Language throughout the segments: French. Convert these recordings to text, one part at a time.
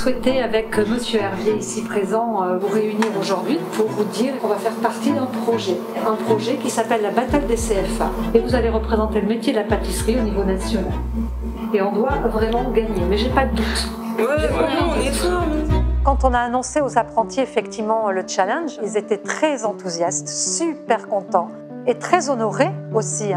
souhaité, avec Monsieur Hervier ici présent, vous réunir aujourd'hui pour vous dire qu'on va faire partie d'un projet qui s'appelle la Bataille des CFA. Et vous allez représenter le métier de la pâtisserie au niveau national. Et on doit vraiment gagner, mais j'ai pas de doute. On est forts. Quand on a annoncé aux apprentis effectivement le challenge, ils étaient très enthousiastes, super contents et très honorés aussi.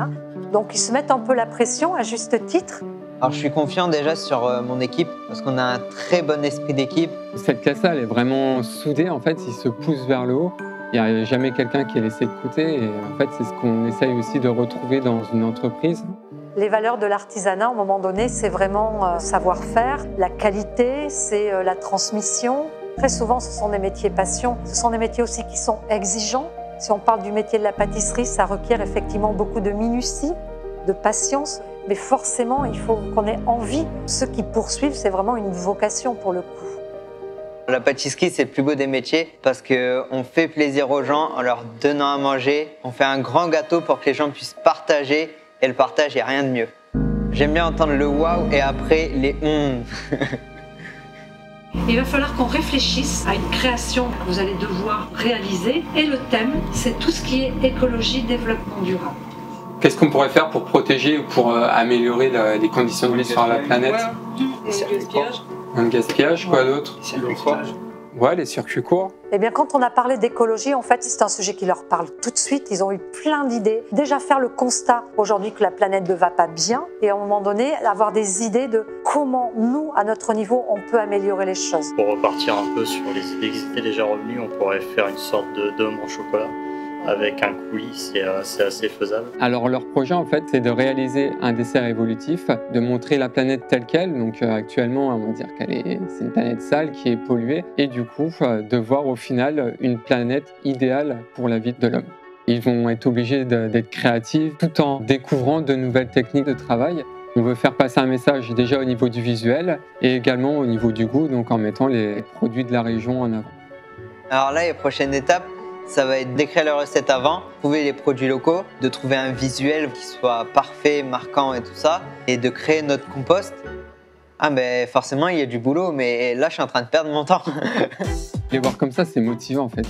Donc ils se mettent un peu la pression à juste titre. Alors je suis confiant déjà sur mon équipe parce qu'on a un très bon esprit d'équipe. Cette classe-là, elle est vraiment soudée, en fait, ils se poussent vers le haut. Il n'y a jamais quelqu'un qui est laissé de côté et en fait c'est ce qu'on essaye aussi de retrouver dans une entreprise. Les valeurs de l'artisanat, à un moment donné, c'est vraiment savoir-faire, la qualité, c'est la transmission. Très souvent, ce sont des métiers passion. Ce sont des métiers aussi qui sont exigeants. Si on parle du métier de la pâtisserie, ça requiert effectivement beaucoup de minutie, de patience. Mais forcément, il faut qu'on ait envie. Ceux qui poursuivent, c'est vraiment une vocation pour le coup. La pâtisserie, c'est le plus beau des métiers parce qu'on fait plaisir aux gens en leur donnant à manger. On fait un grand gâteau pour que les gens puissent partager. Et le partage, il n'y a rien de mieux. J'aime bien entendre le waouh et après les Il va falloir qu'on réfléchisse à une création que vous allez devoir réaliser. Et le thème, c'est tout ce qui est écologie, développement durable. Qu'est-ce qu'on pourrait faire pour protéger ou pour améliorer les conditions de vie sur la planète? Le gaspillage. Un gaspillage, quoi d'autre? Ouais, les circuits courts. Eh bien, quand on a parlé d'écologie, en fait, c'est un sujet qui leur parle tout de suite. Ils ont eu plein d'idées. Déjà faire le constat aujourd'hui que la planète ne va pas bien et à un moment donné, avoir des idées de comment nous, à notre niveau, on peut améliorer les choses. Pour repartir un peu sur les idées qui étaient déjà revenues, on pourrait faire une sorte de dôme en chocolat avec un coulis, c'est assez faisable. Alors leur projet en fait c'est de réaliser un dessert évolutif, de montrer la planète telle qu'elle, donc actuellement on va dire c'est une planète sale qui est polluée et du coup de voir au final une planète idéale pour la vie de l'homme. Ils vont être obligés d'être créatifs tout en découvrant de nouvelles techniques de travail. On veut faire passer un message déjà au niveau du visuel et également au niveau du goût, donc en mettant les produits de la région en avant. Alors là, les prochaines étapes, ça va être d'écrire les recettes avant, trouver les produits locaux, de trouver un visuel qui soit parfait, marquant et tout ça, et de créer notre compost. Ah ben forcément il y a du boulot, mais là je suis en train de perdre mon temps. Les voir comme ça, c'est motivant en fait.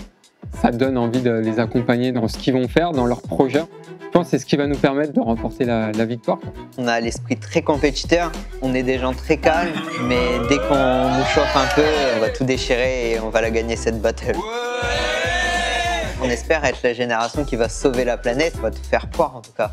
Ça donne envie de les accompagner dans ce qu'ils vont faire, dans leur projet. Je pense que c'est ce qui va nous permettre de remporter la victoire. On a l'esprit très compétiteur, on est des gens très calmes, mais dès qu'on nous chauffe un peu, on va tout déchirer et on va la gagner cette battle. On espère être la génération qui va sauver la planète, on va tout faire poire en tout cas.